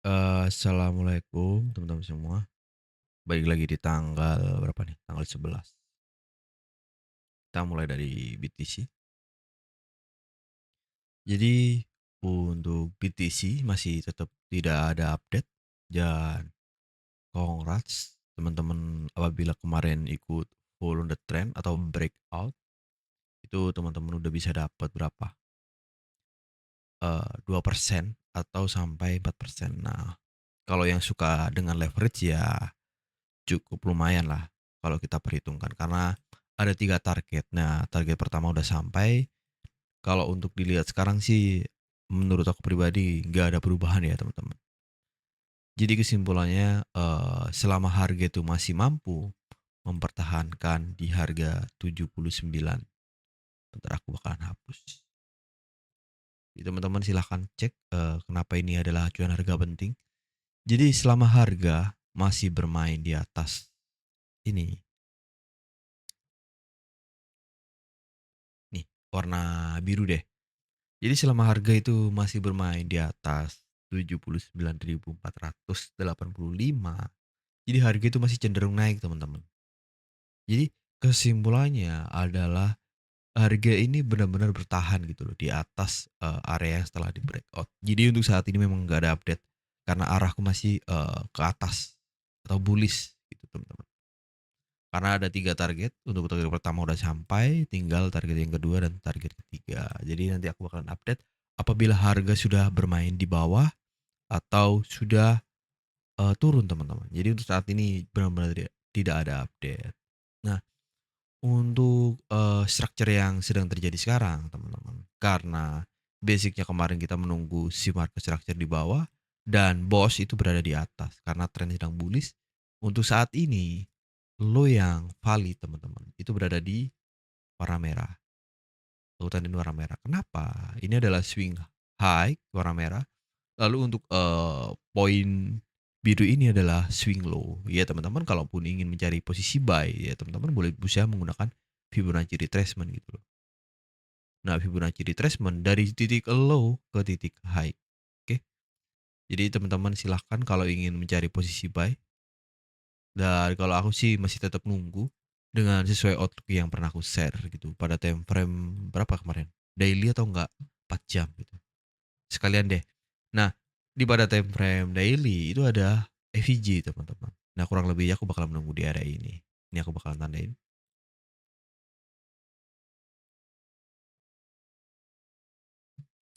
Assalamualaikum teman-teman semua. Balik lagi di tanggal berapa nih? Tanggal 11. Kita mulai dari BTC. Jadi untuk BTC masih tetap tidak ada update dan congrats teman-teman apabila kemarin ikut follow the trend atau breakout itu teman-teman udah bisa dapat berapa? 2% atau sampai 4%. Nah, kalau yang suka dengan leverage ya cukup lumayan lah kalau kita perhitungkan karena ada 3 target. Nah, target pertama udah sampai. Kalau untuk dilihat sekarang sih menurut aku pribadi nggak ada perubahan ya teman-teman. Jadi kesimpulannya selama harga itu masih mampu mempertahankan di harga 79, bentar aku bakalan hapus. Jadi teman-teman silahkan cek kenapa ini adalah acuan harga penting. Jadi selama harga masih bermain di atas ini nih warna biru deh. Jadi selama harga itu masih bermain di atas 79.485, jadi harga itu masih cenderung naik, teman-teman. Jadi kesimpulannya adalah harga ini benar-benar bertahan gitu loh di atas area yang setelah di breakout. Jadi untuk saat ini memang nggak ada update karena arahku masih ke atas atau bullish gitu, teman-teman. Karena ada 3 target, untuk target pertama udah sampai, tinggal target yang kedua dan target ketiga. Jadi nanti aku bakalan update apabila harga sudah bermain di bawah atau sudah turun, teman-teman. Jadi untuk saat ini benar-benar tidak ada update. Nah, untuk structure yang sedang terjadi sekarang, teman-teman, karena basicnya kemarin kita menunggu si market structure di bawah dan BOS itu berada di atas karena tren sedang bullish. Untuk saat ini lo yang valid, teman-teman, itu berada di warna merah, urutan di warna merah. Kenapa? Ini adalah swing high warna merah. Lalu untuk poin biru ini adalah swing low. Ya teman-teman, kalaupun ingin mencari posisi buy ya teman-teman boleh berusaha menggunakan Fibonacci retracement gitu loh. Nah, Fibonacci retracement dari titik low ke titik high. Oke. Jadi teman-teman silahkan kalau ingin mencari posisi buy. Dan kalau aku sih masih tetap nunggu dengan sesuai outlook yang pernah aku share gitu pada time frame berapa kemarin? Daily atau enggak 4 jam gitu. Sekalian deh. Nah, di pada time frame daily itu ada FVG, teman-teman. Nah, kurang lebihnya aku bakal menunggu di area ini. Ini aku bakalan tandain.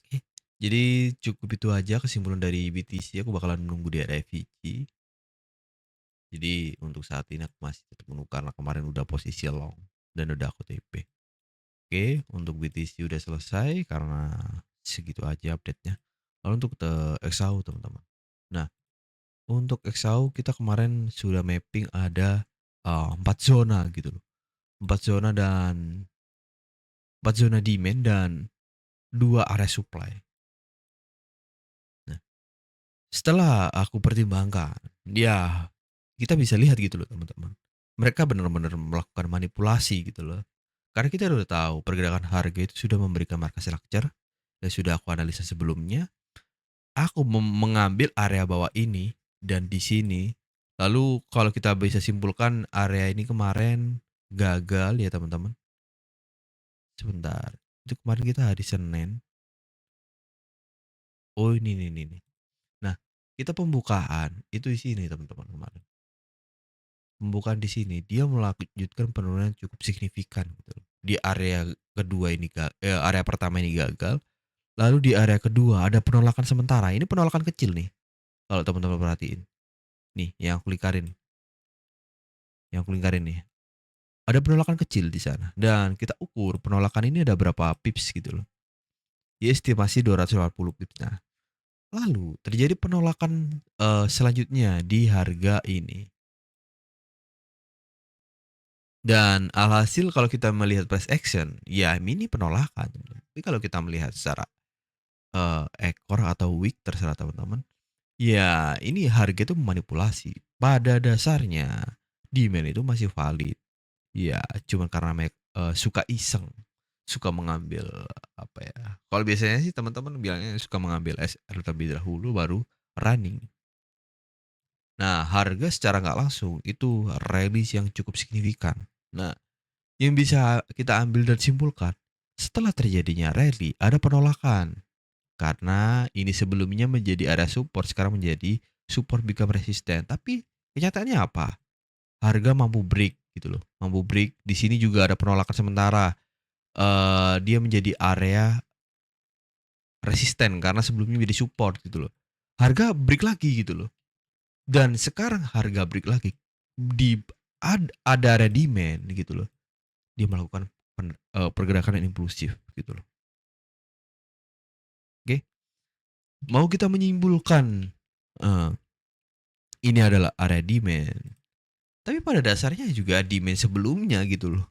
Oke. Jadi cukup itu aja kesimpulan dari BTC. Aku bakalan menunggu di area FVG. Jadi untuk saat ini aku masih tetap menunggu karena kemarin udah posisi long dan udah aku TP. Oke, untuk BTC udah selesai karena segitu aja update-nya. Lalu untuk XAU, teman-teman. Nah, untuk XAU kita kemarin sudah mapping ada 4 zona gitu loh. 4 zona dan 4 zona demand dan 2 area supply. Nah, setelah aku pertimbangkan, ya kita bisa lihat gitu loh, teman-teman. Mereka benar-benar melakukan manipulasi gitu loh. Karena kita udah tahu pergerakan harga itu sudah memberikan market structure dan sudah aku analisa sebelumnya. Aku mengambil area bawah ini dan di sini. Lalu kalau kita bisa simpulkan area ini kemarin gagal ya teman-teman. Sebentar. Itu kemarin kita hari Senin. Oh ini. Nah, kita pembukaan itu di sini teman-teman kemarin. Pembukaan di sini dia melanjutkan penurunan cukup signifikan gitu loh. Di area kedua ini area pertama ini gagal. Lalu di area kedua ada penolakan sementara. Ini penolakan kecil nih. Kalau teman-teman perhatiin. Nih, yang aku lingkarin nih. Ada penolakan kecil di sana dan kita ukur penolakan ini ada berapa pips gitu loh. Diestimasi 250 pips. Nah, lalu terjadi penolakan selanjutnya di harga ini. Dan alhasil kalau kita melihat price action, ya ini penolakan. Tapi kalau kita melihat secara ekor atau week terserah teman-teman. Ya, ini harga itu memanipulasi. Pada dasarnya demand itu masih valid. Ya, cuma karena suka iseng, suka mengambil apa ya? Kalau biasanya sih teman-teman bilangnya suka mengambil SR terlebih dahulu baru running. Nah, harga secara nggak langsung itu rally yang cukup signifikan. Nah, yang bisa kita ambil dan simpulkan, setelah terjadinya rally, ada penolakan. Karena ini sebelumnya menjadi area support, sekarang menjadi support become resistant. Tapi kenyataannya apa? Harga mampu break gitu loh, mampu break. Di sini juga ada penolakan sementara. Dia menjadi area resisten karena sebelumnya menjadi support gitu loh. Harga break lagi gitu loh. Dan sekarang harga break lagi di ada area demand gitu loh. Dia melakukan pergerakan yang impulsif gitu loh. Oke, mau kita menyimpulkan eee, ini adalah area demand, tapi pada dasarnya juga demand sebelumnya gitu loh.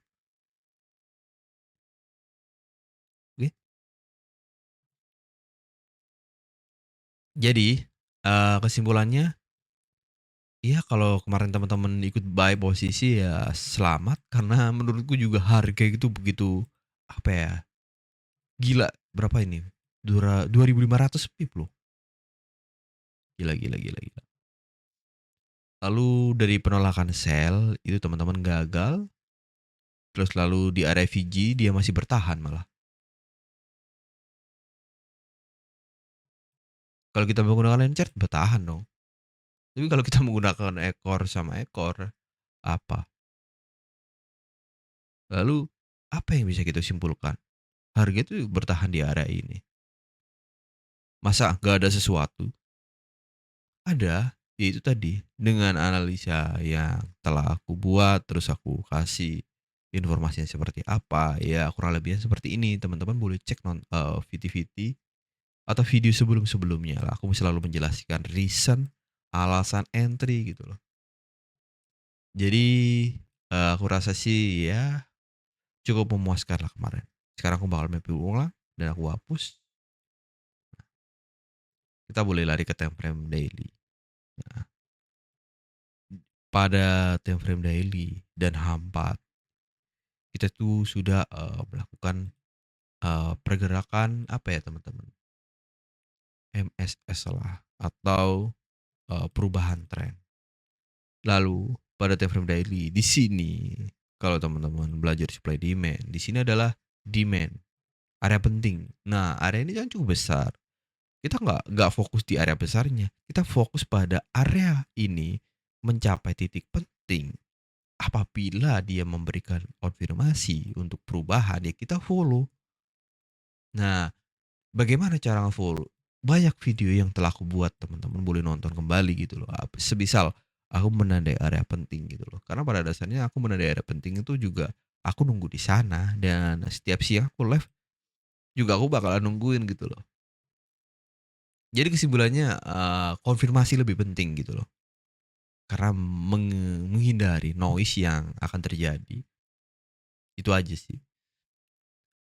Oke. Jadi, kesimpulannya, iya kalau kemarin teman-teman ikut buy posisi ya selamat karena menurutku juga harga itu begitu, apa ya, gila berapa ini, 2.500 pip loh, gila gila gila gila. Lalu dari penolakan sell itu teman-teman gagal, terus lalu di area VG dia masih bertahan malah. Kalau kita menggunakan line chart bertahan dong. Tapi kalau kita menggunakan ekor sama ekor, apa? Lalu apa yang bisa kita simpulkan? Harga itu bertahan di area ini. Masa nggak ada sesuatu? Ada, yaitu tadi dengan analisa yang telah aku buat, terus aku kasih informasinya seperti apa, ya kurang lebihnya seperti ini. Teman-teman boleh cek VT-VT atau video sebelum-sebelumnya lah. Aku selalu menjelaskan reason, alasan entry gitu loh. Jadi aku rasa sih ya cukup memuaskan lah kemarin. Sekarang aku bakal mapping ulang dan aku hapus. Kita boleh lari ke time frame daily. Nah, pada time frame daily dan H4 kita tuh sudah melakukan pergerakan apa ya teman-teman, MSS lah atau perubahan tren. Lalu pada time frame daily di sini kalau teman-teman belajar supply demand, di sini adalah demand, area penting. Nah, area ini kan cukup besar. Kita nggak fokus di area besarnya, kita fokus pada area ini mencapai titik penting. Apabila dia memberikan konfirmasi untuk perubahan, ya kita follow. Nah, bagaimana cara nge-follow? Banyak video yang telah aku buat, teman-teman boleh nonton kembali gitu loh. Semisal aku menandai area penting gitu loh. Karena pada dasarnya aku menandai area penting itu juga aku nunggu di sana dan setiap siang aku live juga aku bakalan nungguin gitu loh. Jadi kesimpulannya, konfirmasi lebih penting gitu loh. Karena menghindari noise yang akan terjadi. Itu aja sih.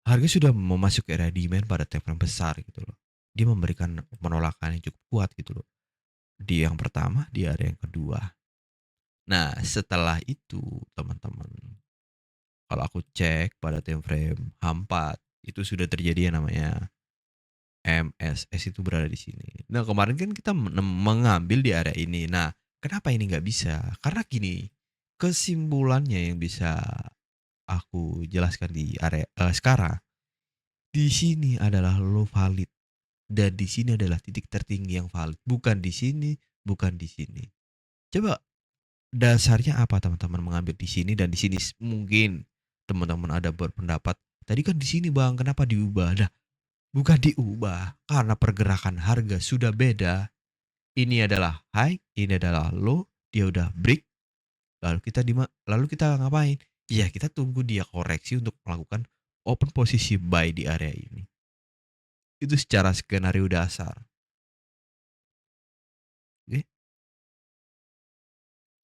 Harga sudah memasuki area demand pada time frame besar gitu loh. Dia memberikan penolakan yang cukup kuat gitu loh. Di yang pertama, di area yang kedua. Nah, setelah itu teman-teman, kalau aku cek pada time frame H4 itu sudah terjadi yang namanya MSS itu berada di sini. Nah, kemarin kan kita mengambil di area ini. Nah, kenapa ini nggak bisa? Karena gini, kesimpulannya yang bisa aku jelaskan di area sekarang, di sini adalah low valid dan di sini adalah titik tertinggi yang valid, bukan di sini, bukan di sini. Coba dasarnya apa teman-teman mengambil di sini dan di sini? Mungkin teman-teman ada berpendapat, tadi kan di sini Bang, kenapa diubah? Nah, bukan diubah, karena pergerakan harga sudah beda. Ini adalah high, ini adalah low, dia udah break, lalu kita ngapain? Ya kita tunggu dia koreksi untuk melakukan open posisi buy di area ini. Itu secara skenario dasar. Oke.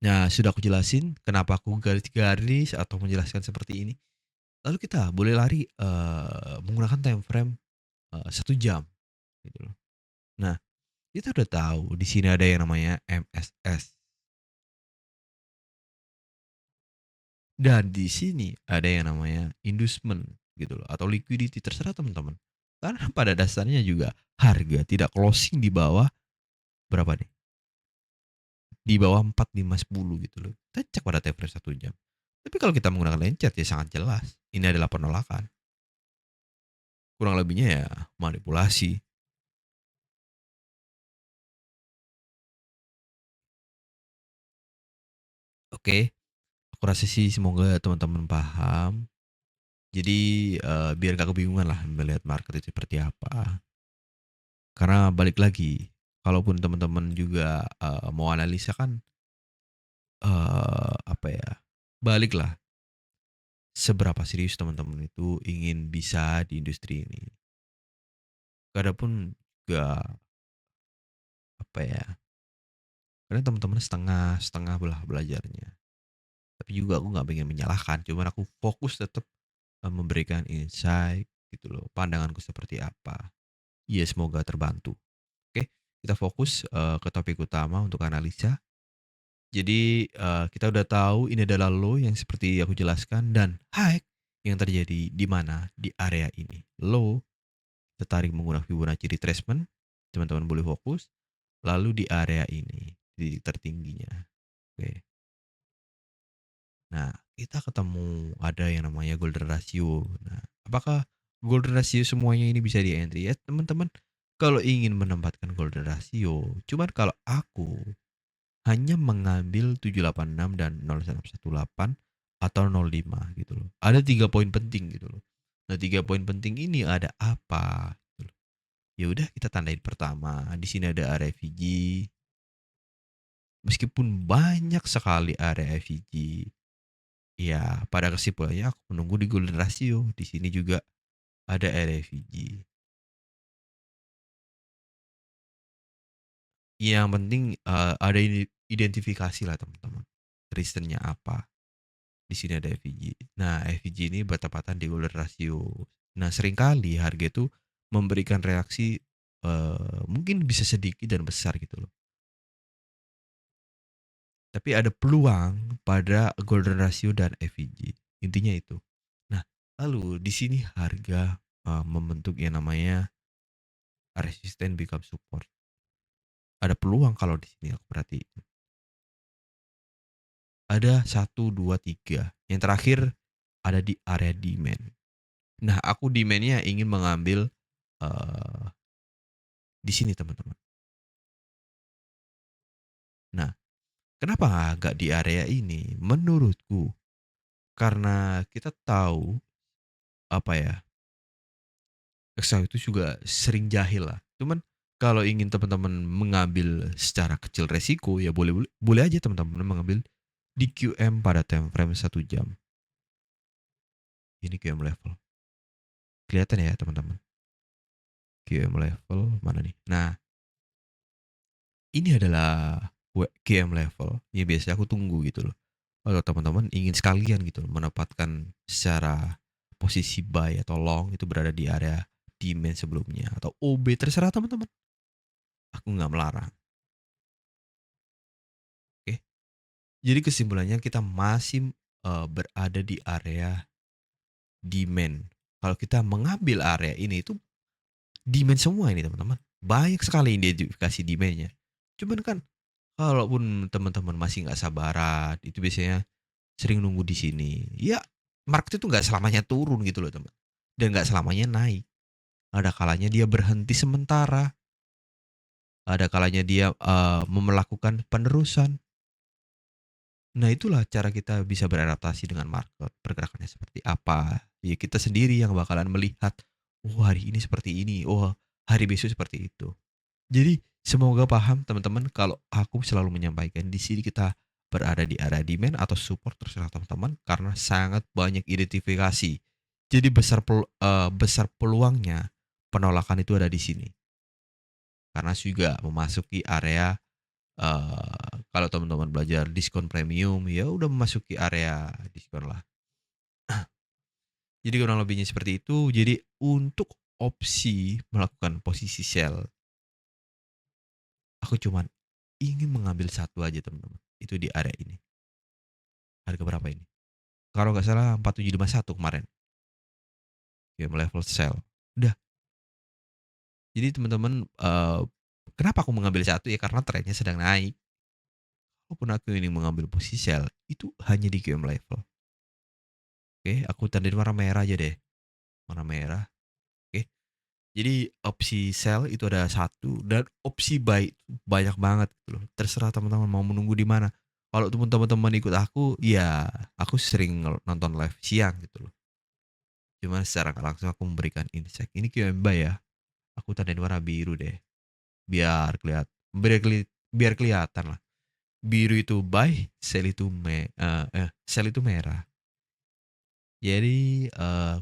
Nah, sudah aku jelasin kenapa aku garis-garis atau menjelaskan seperti ini. Lalu kita boleh lari menggunakan time frame 1 jam gitu loh. Nah, kita udah tahu di sini ada yang namanya MSS dan di sini ada yang namanya inducement gitu loh atau liquidity terserah teman-teman. Karena pada dasarnya juga harga tidak closing di bawah berapa nih? di bawah 4, 5, 10 gitu loh. Kita cek pada time frame 1 jam. Tapi kalau kita menggunakan line chart ya sangat jelas, ini adalah penolakan. Kurang lebihnya ya manipulasi. Oke, aku rasa sih semoga teman-teman paham. Jadi, biar nggak kebingungan lah melihat market itu seperti apa. Karena balik lagi, kalaupun teman-teman juga, mau analisa kan, apa ya, baliklah seberapa serius teman-teman itu ingin bisa di industri ini. Adapun juga, apa ya, kadang teman-teman setengah-setengah belah belajarnya. Tapi juga aku nggak pengen menyalahkan, cuman aku fokus tetap, memberikan insight gitu loh, pandanganku seperti apa. Ya semoga terbantu. Oke, kita fokus, ke topik utama untuk analisa. Jadi, kita udah tahu ini adalah low yang seperti aku jelaskan dan high yang terjadi di mana, di area ini. Low, tertarik menggunakan Fibonacci retracement, teman-teman boleh fokus, lalu di area ini, di tertingginya. Oke. Nah, kita ketemu ada yang namanya golden ratio. Nah, apakah golden ratio semuanya ini bisa di-entry? Ya teman-teman, kalau ingin menempatkan golden ratio, cuman kalau aku hanya mengambil 786 dan 0118 atau 05 gitu loh. Ada 3 poin penting gitu loh. Nah, 3 poin penting ini ada apa? Gitu loh. Ya udah kita tandain pertama, di sini ada area FVG. Meskipun banyak sekali area FVG, ya pada kesimpulannya aku menunggu di golden ratio. Di sini juga ada area FVG. Yang penting ada identifikasi lah teman-teman. Reasonnya apa? Di sini ada FVG. Nah, FVG ini bertepatan di golden ratio. Nah, seringkali harga itu memberikan reaksi mungkin bisa sedikit dan besar gitu loh. Tapi ada peluang pada golden ratio dan FVG. Intinya itu. Nah, lalu di sini harga membentuk yang namanya resisten become support. Ada peluang kalau di sini aku perhatiin. Ada satu, 2, 3. Yang terakhir ada di area demand. Nah, aku demand-nya ingin mengambil eh, di sini teman-teman. Nah, kenapa nggak di area ini? Menurutku, karena kita tahu apa ya, Excel itu juga sering jahil lah. Cuman kalau ingin teman-teman mengambil secara kecil resiko, ya boleh boleh boleh aja teman-teman mengambil di QM pada time frame 1 jam. Ini QM level. Kelihatan ya teman-teman. QM level mana nih? Nah, ini adalah QM level. Ya biasanya aku tunggu gitu loh. Kalau teman-teman ingin sekalian gitu loh, menempatkan secara posisi buy atau long itu berada di area demand sebelumnya atau OB terserah teman-teman. Aku nggak melarang. Oke. Jadi kesimpulannya kita masih berada di area demand. Kalau kita mengambil area ini itu demand semua ini teman-teman. Banyak sekali identifikasi demandnya. Cuman kan kalaupun teman-teman masih nggak sabaran, itu biasanya sering nunggu di sini. Ya, market itu nggak selamanya turun gitu loh teman. Dan nggak selamanya naik. Ada kalanya dia berhenti sementara. Ada kalanya dia melakukan penerusan. Nah itulah cara kita bisa beradaptasi dengan market. Pergerakannya seperti apa. Ya kita sendiri yang bakalan melihat. Oh hari ini seperti ini. Oh hari besok seperti itu. Jadi semoga paham teman-teman kalau aku selalu menyampaikan di sini kita berada di area demand atau support terserah teman-teman karena sangat banyak identifikasi. Jadi besar peluangnya penolakan itu ada di sini. Karena juga memasuki area kalau teman-teman belajar diskon premium ya udah memasuki area diskon lah. Jadi kurang lebihnya seperti itu. Jadi untuk opsi melakukan posisi sell, aku cuman ingin mengambil satu aja teman-teman. Itu di area ini. Harga berapa ini? Kalau nggak salah 4751 kemarin. Game level sell. Udah. Jadi teman-teman kenapa aku mengambil satu ya karena trennya sedang naik. kalaupun aku ini mengambil posisi sell, itu hanya di QM level. Oke, aku tandain warna merah aja deh, warna merah, oke. Jadi opsi sell itu ada satu dan opsi buy banyak banget gitu loh. Terserah teman-teman mau menunggu di mana. Kalau teman-teman ikut aku, ya aku sering nonton live siang gitu loh. Cuman secara nggak langsung aku memberikan insight. Ini QM buy ya. Aku tandain warna biru deh. Biar kelihatan lah. Biru itu buy, sell itu merah. Jadi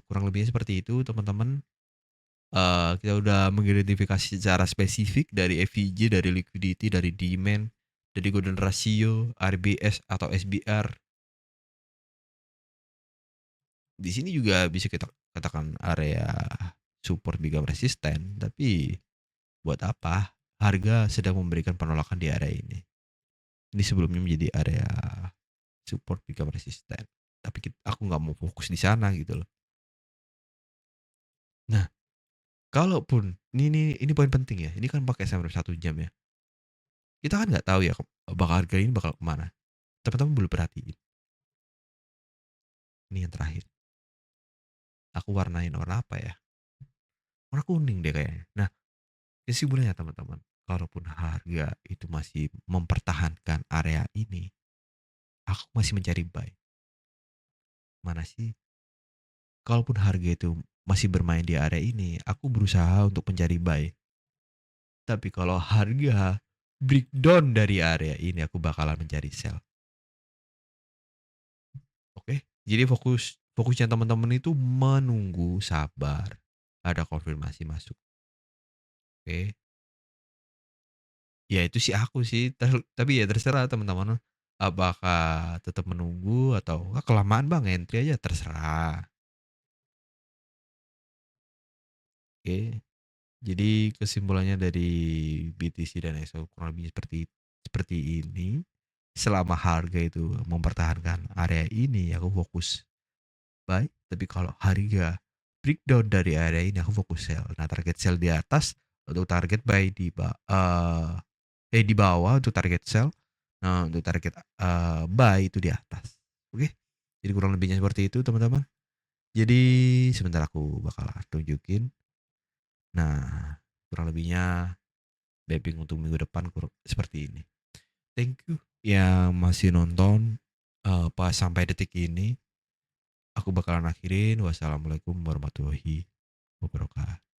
kurang lebihnya seperti itu teman-teman. Kita udah mengidentifikasi secara spesifik dari FVG, dari liquidity, dari demand, dari golden ratio, RBS atau SBR. Di sini juga bisa kita katakan area support bigam resisten, tapi buat apa? Harga sedang memberikan penolakan di area ini. Ini sebelumnya menjadi area support bigam resisten. Tapi aku nggak mau fokus di sana gitu loh. Nah, kalaupun ini poin penting ya. Ini kan pakai sampai 1 jam ya. Kita kan nggak tahu ya bakal harga ini bakal kemana. Teman-teman belum perhatiin. Ini yang terakhir. Aku warnain warna apa ya? Warna kuning deh kayaknya. Nah, kesimpulannya teman-teman, kalaupun harga itu masih mempertahankan area ini, aku masih mencari buy. Mana sih? Kalaupun harga itu masih bermain di area ini, aku berusaha untuk mencari buy. Tapi kalau harga breakdown dari area ini, aku bakalan mencari sell. Oke? Jadi fokusnya teman-teman itu menunggu, sabar, ada konfirmasi masuk. Oke? Ya itu sih aku sih, tapi ya terserah teman-teman, apakah tetap menunggu atau, kelamaan Bang entry aja," terserah. Oke, jadi kesimpulannya dari BTC dan EXO kurang lebih seperti seperti ini. Selama harga itu mempertahankan area ini, aku fokus buy, tapi kalau harga breakdown dari area ini, aku fokus sell. Nah, target sell di atas, untuk target buy di bawah untuk target sell. Nah, untuk target buy itu di atas. Oke. Jadi kurang lebihnya seperti itu, teman-teman. Jadi sebentar aku bakal tunjukin. Nah, kurang lebihnya mapping untuk minggu depan seperti ini. Thank you yang masih nonton pas sampai detik ini. Aku bakalan akhirin. Wassalamualaikum warahmatullahi wabarakatuh.